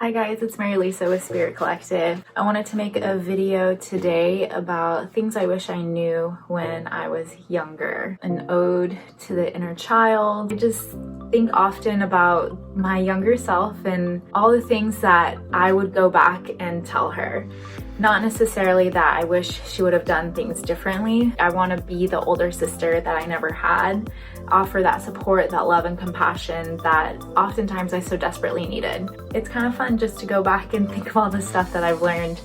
Hi guys, it's Mary Lisa with Spirit Collective. I wanted to make a video today about things I wish I knew when I was younger. An ode to the inner child. I just think often about my younger self and all the things that I would go back and tell her. Not necessarily that I wish she would have done things differently. I want to be the older sister that I never had, offer that support, that love and compassion that oftentimes I so desperately needed. It's kind of fun just to go back and think of all the stuff that I've learned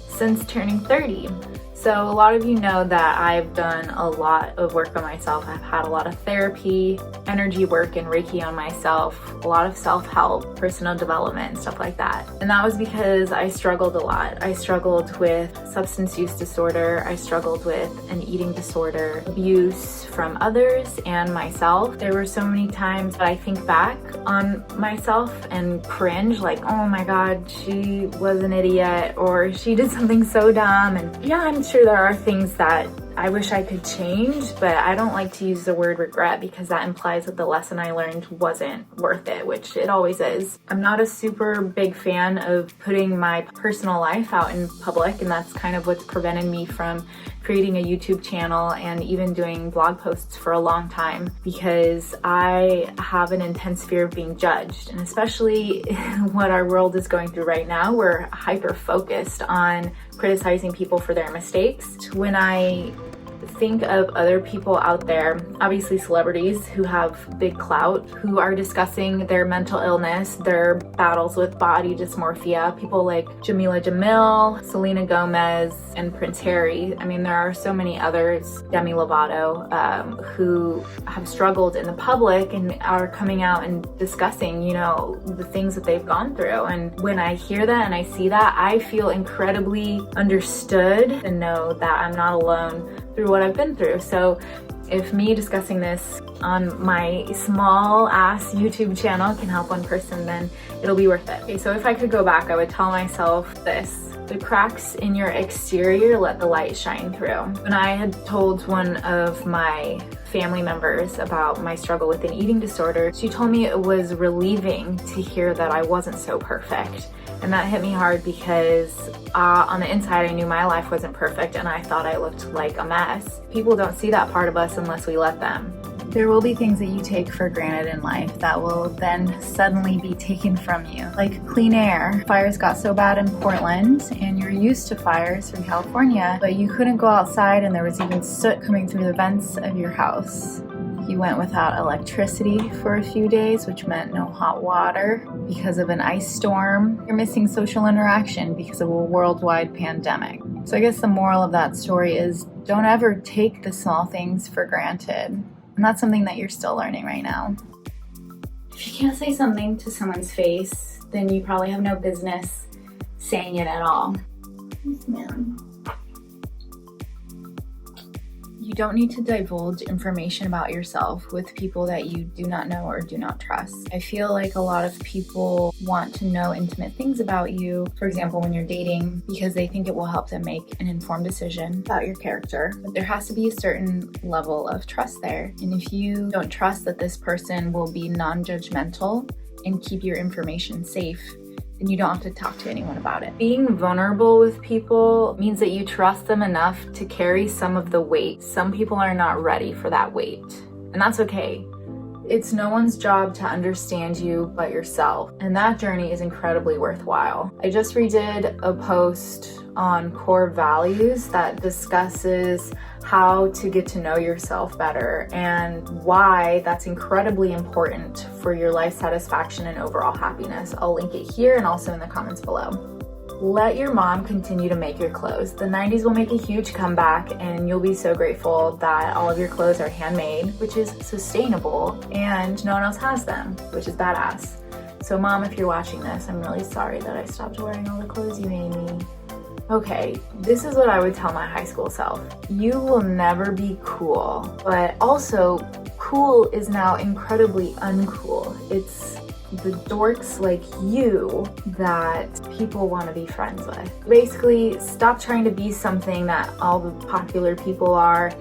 since turning 30. So a lot of you know that I've done a lot of work on myself. I've had a lot of therapy, energy work, and Reiki on myself, a lot of self-help, personal development, and stuff like that. And that was because I struggled a lot. I struggled with substance use disorder. I struggled with an eating disorder, abuse from others and myself. There were so many times that I think back on myself and cringe, like, oh my God, she was an idiot, or she did something so dumb. And yeah, I'm sure there are things that I wish I could change, but I don't like to use the word regret because that implies that the lesson I learned wasn't worth it, which it always is. I'm not a super big fan of putting my personal life out in public, and that's kind of what's prevented me from creating a YouTube channel and even doing blog posts for a long time, because I have an intense fear of being judged. And especially what our world is going through right now, we're hyper focused on criticizing people for their mistakes. When I think of other people out there, obviously celebrities who have big clout, who are discussing their mental illness, their battles with body dysmorphia, people like Jamila Jamil, Selena Gomez, and Prince Harry. I mean, there are so many others, Demi Lovato, who have struggled in the public and are coming out and discussing, you know, the things that they've gone through. And when I hear that and I see that, I feel incredibly understood and know that I'm not alone through what I've been through. So if me discussing this on my small ass YouTube channel can help one person, then it'll be worth it. Okay, so if I could go back, I would tell myself this: the cracks in your exterior, let the light shine through. When I had told one of my family members about my struggle with an eating disorder, she told me it was relieving to hear that I wasn't so perfect. And that hit me hard because on the inside, I knew my life wasn't perfect and I thought I looked like a mess. People don't see that part of us unless we let them. There will be things that you take for granted in life that will then suddenly be taken from you, like clean air. Fires got so bad in Portland, and you're used to fires from California, but you couldn't go outside and there was even soot coming through the vents of your house. You went without electricity for a few days, which meant no hot water because of an ice storm. You're missing social interaction because of a worldwide pandemic. So I guess the moral of that story is don't ever take the small things for granted. And that's something that you're still learning right now. If you can't say something to someone's face, then you probably have no business saying it at all. Yes, ma'am. You don't need to divulge information about yourself with people that you do not know or do not trust. I feel like a lot of people want to know intimate things about you, for example, when you're dating, because they think it will help them make an informed decision about your character. But there has to be a certain level of trust there. And if you don't trust that this person will be non-judgmental and keep your information safe, then you don't have to talk to anyone about it. Being vulnerable with people means that you trust them enough to carry some of the weight. Some people are not ready for that weight, and that's okay. It's no one's job to understand you but yourself, and that journey is incredibly worthwhile. I just redid a post on core values that discusses how to get to know yourself better and why that's incredibly important for your life satisfaction and overall happiness. I'll link it here and also in the comments below. Let your mom continue to make your clothes. The 90s will make a huge comeback and you'll be so grateful that all of your clothes are handmade, which is sustainable, and no one else has them, which is badass. So mom, if you're watching this, I'm really sorry that I stopped wearing all the clothes you made me. Okay, this is what I would tell my high school self. You will never be cool, but also cool is now incredibly uncool. It's the dorks like you that people want to be friends with. Basically, stop trying to be something that all the popular people are,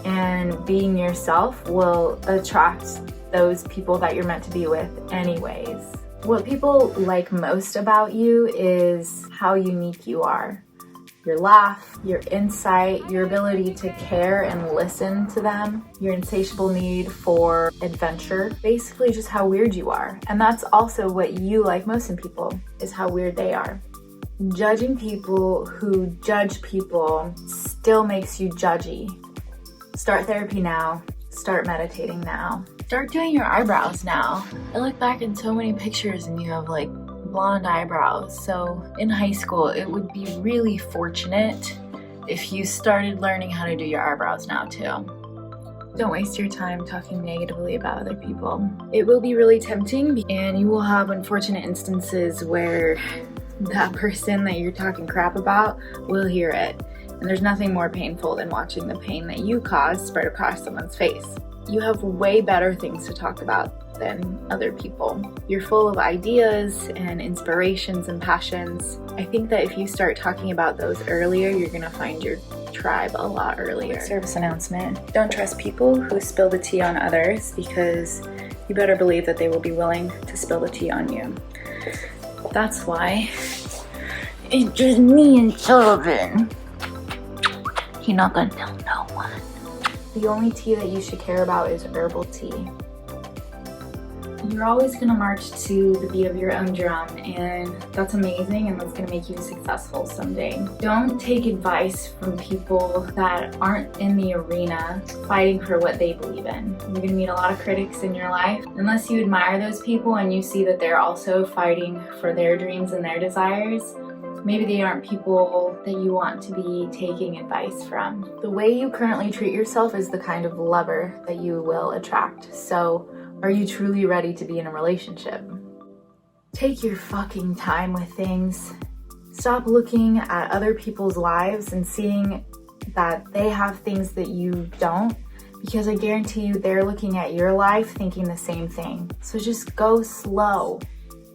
and being yourself will attract those people that you're meant to be with anyways. What people like most about you is how unique you are. Your laugh, your insight, your ability to care and listen to them, your insatiable need for adventure, basically just how weird you are. And that's also what you like most in people, is how weird they are. Judging people who judge people still makes you judgy. Start therapy now. Start meditating now. Start doing your eyebrows now. I look back in so many pictures and you have like blonde eyebrows. So in high school, it would be really fortunate if you started learning how to do your eyebrows now too. Don't waste your time talking negatively about other people. It will be really tempting and you will have unfortunate instances where that person that you're talking crap about will hear it. And there's nothing more painful than watching the pain that you caused spread across someone's face. You have way better things to talk about than other people. You're full of ideas and inspirations and passions. I think that if you start talking about those earlier, you're gonna find your tribe a lot earlier. Service announcement. Don't trust people who spill the tea on others, because you better believe that they will be willing to spill the tea on you. That's why it's just me and Sullivan. You're not gonna tell no one. The only tea that you should care about is herbal tea. You're always gonna march to the beat of your own drum, and that's amazing, and that's gonna make you successful someday. Don't take advice from people that aren't in the arena fighting for what they believe in. You're gonna meet a lot of critics in your life. Unless you admire those people and you see that they're also fighting for their dreams and their desires, maybe they aren't people that you want to be taking advice from. The way you currently treat yourself is the kind of lover that you will attract. So, are you truly ready to be in a relationship? Take your fucking time with things. Stop looking at other people's lives and seeing that they have things that you don't, because I guarantee you they're looking at your life thinking the same thing. So just go slow.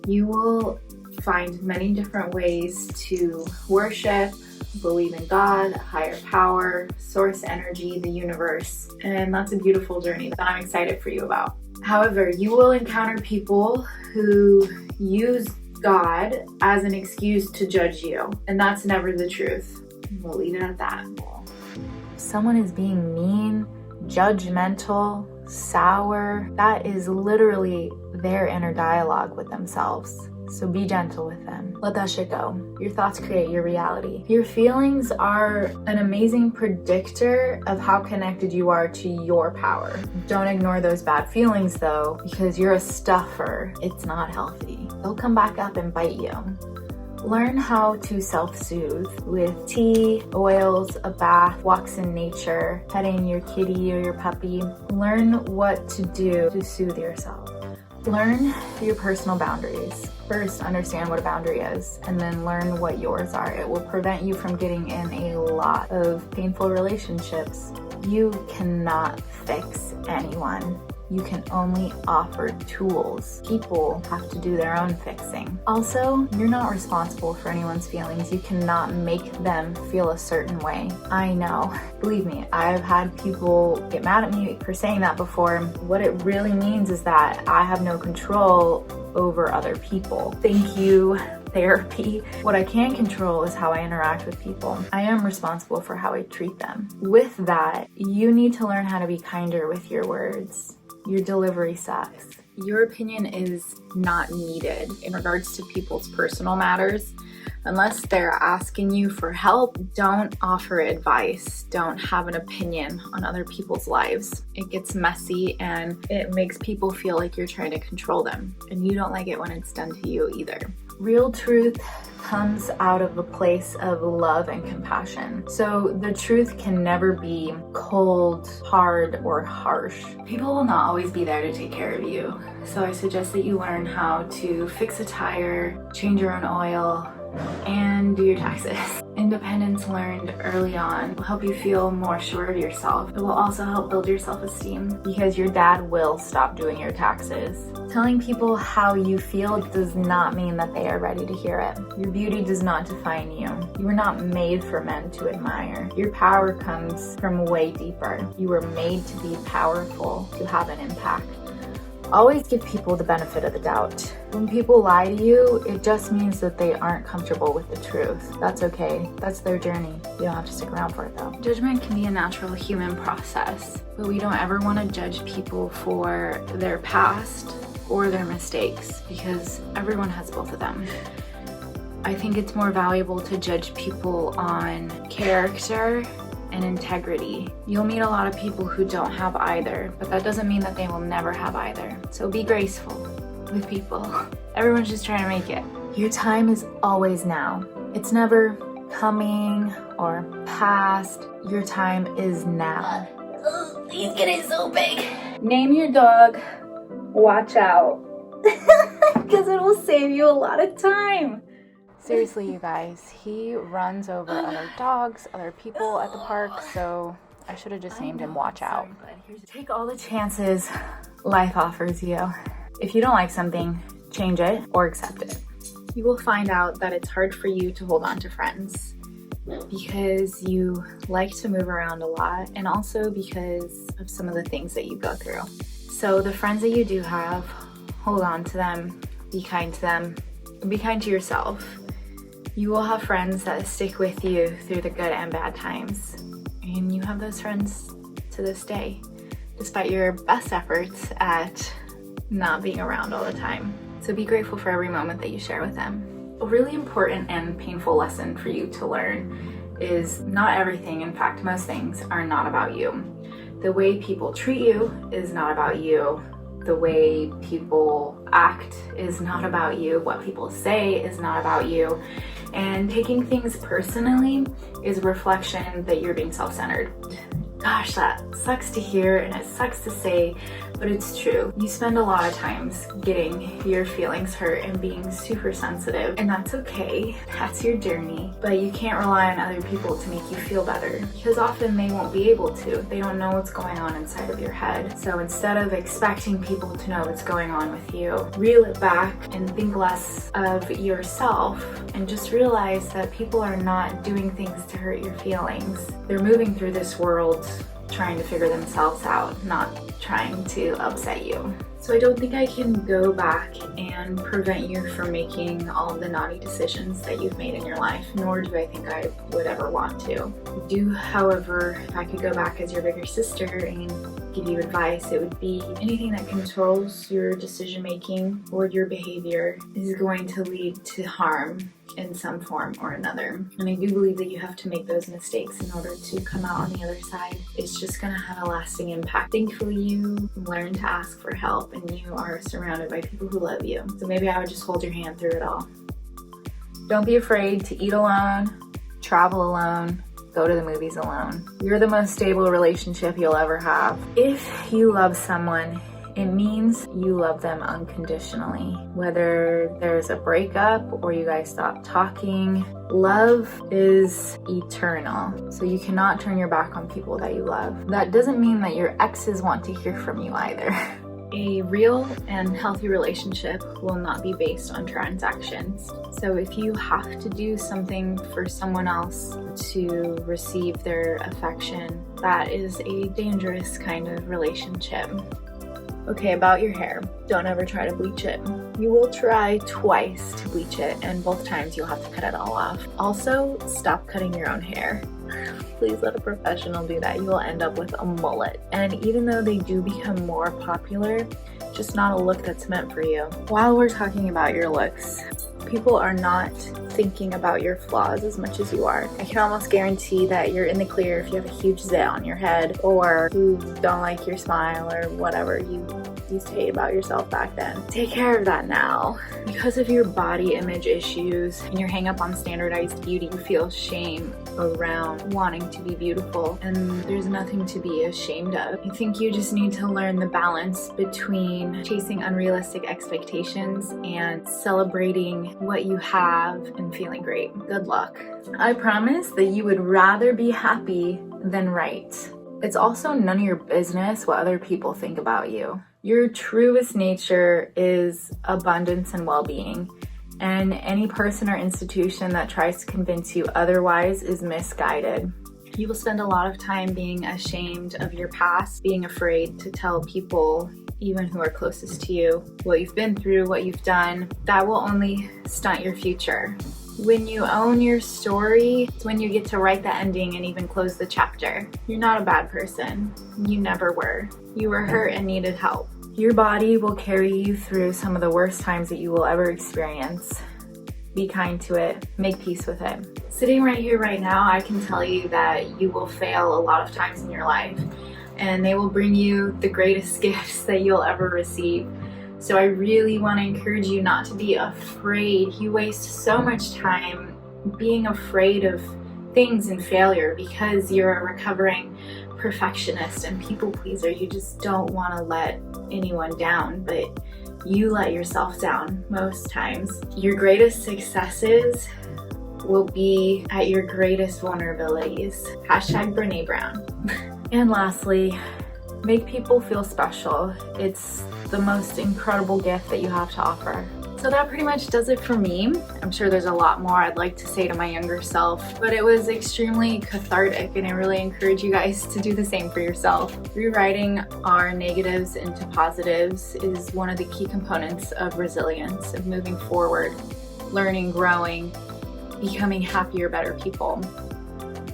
You will find many different ways to worship, believe in God, higher power, source energy, the universe, and that's a beautiful journey that I'm excited for you about. However, you will encounter people who use God as an excuse to judge you, and that's never the truth. We'll leave it at that. If someone is being mean, judgmental, sour, that is literally their inner dialogue with themselves. So be gentle with them. Let that shit go. Your thoughts create your reality. Your feelings are an amazing predictor of how connected you are to your power. Don't ignore those bad feelings though, because you're a stuffer. It's not healthy. They'll come back up and bite you. Learn how to self-soothe with tea, oils, a bath, walks in nature, petting your kitty or your puppy. Learn what to do to soothe yourself. Learn your personal boundaries. First, understand what a boundary is, and then learn what yours are. It will prevent you from getting in a lot of painful relationships. You cannot fix anyone. You can only offer tools. People have to do their own fixing. Also, you're not responsible for anyone's feelings. You cannot make them feel a certain way. I know. Believe me, I've had people get mad at me for saying that before. What it really means is that I have no control over other people. Thank you, therapy. What I can control is how I interact with people. I am responsible for how I treat them. With that, you need to learn how to be kinder with your words. Your delivery sucks. Your opinion is not needed in regards to people's personal matters. Unless they're asking you for help, don't offer advice. Don't have an opinion on other people's lives. It gets messy and it makes people feel like you're trying to control them. And you don't like it when it's done to you either. Real truth comes out of a place of love and compassion. So the truth can never be cold, hard, or harsh. People will not always be there to take care of you. So I suggest that you learn how to fix a tire, change your own oil, and do your taxes. Independence learned early on will help you feel more sure of yourself. It will also help build your self-esteem because your dad will stop doing your taxes. Telling people how you feel does not mean that they are ready to hear it. Your beauty does not define you. You were not made for men to admire. Your power comes from way deeper. You were made to be powerful, to have an impact. Always give people the benefit of the doubt. When people lie to you, it just means that they aren't comfortable with the truth. That's okay. That's their journey. You don't have to stick around for it though. Judgment can be a natural human process, but we don't ever want to judge people for their past or their mistakes because everyone has both of them. I think it's more valuable to judge people on character and integrity. You'll meet a lot of people who don't have either, but that doesn't mean that they will never have either. So be graceful with people. Everyone's just trying to make it. Your time is always now. It's never coming or past. Your time is now. He's getting so big. Name your dog, watch out. Because it'll save you a lot of time. Seriously, you guys, he runs over other dogs, other people at the park, so I should have just named him Watch Out. Take all the chances life offers you. If you don't like something, change it or accept it. You will find out that it's hard for you to hold on to friends because you like to move around a lot and also because of some of the things that you go through. So the friends that you do have, hold on to them, be kind to them, and be kind to yourself. You will have friends that stick with you through the good and bad times. And you have those friends to this day, despite your best efforts at not being around all the time. So be grateful for every moment that you share with them. A really important and painful lesson for you to learn is not everything, in fact, most things are not about you. The way people treat you is not about you. The way people act is not about you. What people say is not about you. And taking things personally is a reflection that you're being self-centered. Gosh, that sucks to hear and it sucks to say, but it's true. You spend a lot of times getting your feelings hurt and being super sensitive, and that's okay. That's your journey. But you can't rely on other people to make you feel better because often they won't be able to. They don't know what's going on inside of your head. So instead of expecting people to know what's going on with you, reel it back and think less of yourself and just realize that people are not doing things to hurt your feelings. They're moving through this world trying to figure themselves out, not trying to upset you. So I don't think I can go back and prevent you from making all of the naughty decisions that you've made in your life, nor do I think I would ever want to. I do, however, if I could go back as your bigger sister and give you advice, it would be anything that controls your decision making or your behavior is going to lead to harm in some form or another. And I do believe that you have to make those mistakes in order to come out on the other side. It's just gonna have a lasting impact. Thankfully, you learn to ask for help and you are surrounded by people who love you. So maybe I would just hold your hand through it all. Don't be afraid to eat alone, travel alone, go to the movies alone. You're the most stable relationship you'll ever have. If you love someone, it means you love them unconditionally. Whether there's a breakup or you guys stop talking, love is eternal. So you cannot turn your back on people that you love. That doesn't mean that your exes want to hear from you either. A real and healthy relationship will not be based on transactions. So if you have to do something for someone else to receive their affection, that is a dangerous kind of relationship. Okay, about your hair, don't ever try to bleach it. You will try twice to bleach it, and both times you'll have to cut it all off. Also, stop cutting your own hair. Please let a professional do that. You will end up with a mullet. And even though they do become more popular, just not a look that's meant for you. While we're talking about your looks, people are not thinking about your flaws as much as you are. I can almost guarantee that you're in the clear if you have a huge zit on your head or you don't like your smile or whatever you used to hate about yourself back then. Take care of that now. Because of your body image issues and your hang up on standardized beauty, you feel shame around wanting to be beautiful, and there's nothing to be ashamed of. I think you just need to learn the balance between chasing unrealistic expectations and celebrating what you have and feeling great. Good luck. I promise that you would rather be happy than right. It's also none of your business what other people think about you. Your truest nature is abundance and well-being. And any person or institution that tries to convince you otherwise is misguided. You will spend a lot of time being ashamed of your past, being afraid to tell people even who are closest to you, what you've been through, what you've done. That will only stunt your future. When you own your story, it's when you get to write the ending and even close the chapter. You're not a bad person. You never were. You were hurt and needed help. Your body will carry you through some of the worst times that you will ever experience. Be kind to it. Make peace with it. Sitting right here right now, I can tell you that you will fail a lot of times in your life, and they will bring you the greatest gifts that you'll ever receive. So I really want to encourage you not to be afraid. You waste so much time being afraid of things and failure because you're a recovering perfectionist and people pleaser. You just don't want to let anyone down, but you let yourself down most times. Your greatest successes will be at your greatest vulnerabilities. Hashtag Brene Brown. And lastly, make people feel special. It's the most incredible gift that you have to offer. So that pretty much does it for me. I'm sure there's a lot more I'd like to say to my younger self, but it was extremely cathartic, and I really encourage you guys to do the same for yourself. Rewriting our negatives into positives is one of the key components of resilience, of moving forward, learning, growing, becoming happier, better people.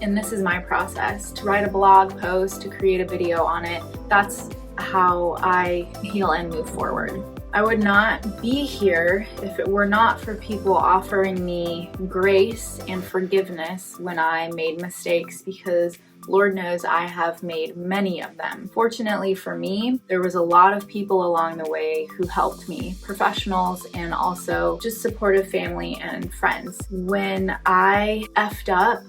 And this is my process. To write a blog post, to create a video on it, that's how I heal and move forward. I would not be here if it were not for people offering me grace and forgiveness when I made mistakes, because Lord knows I have made many of them. Fortunately for me, there was a lot of people along the way who helped me, professionals and also just supportive family and friends. When I effed up,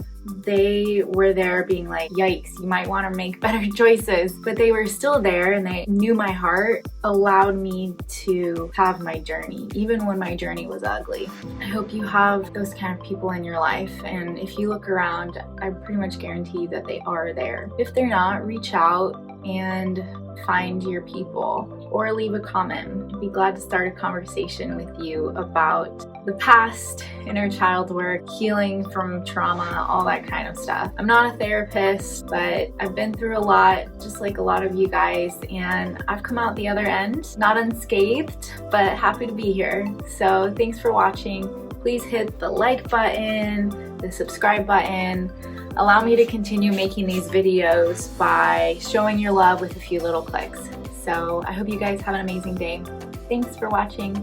they were there being like, yikes, you might want to make better choices. But they were still there, and they knew my heart, allowed me to have my journey, even when my journey was ugly. I hope you have those kind of people in your life, and if you look around, I pretty much guarantee that they are there. If they're not, reach out and find your people or leave a comment. I'd be glad to start a conversation with you about the past, inner child work, healing from trauma, all that kind of stuff. I'm not a therapist, but I've been through a lot, just like a lot of you guys, and I've come out the other end, not unscathed, but happy to be here. So thanks for watching. Please hit the like button, the subscribe button. Allow me to continue making these videos by showing your love with a few little clicks. So I hope you guys have an amazing day. Thanks for watching.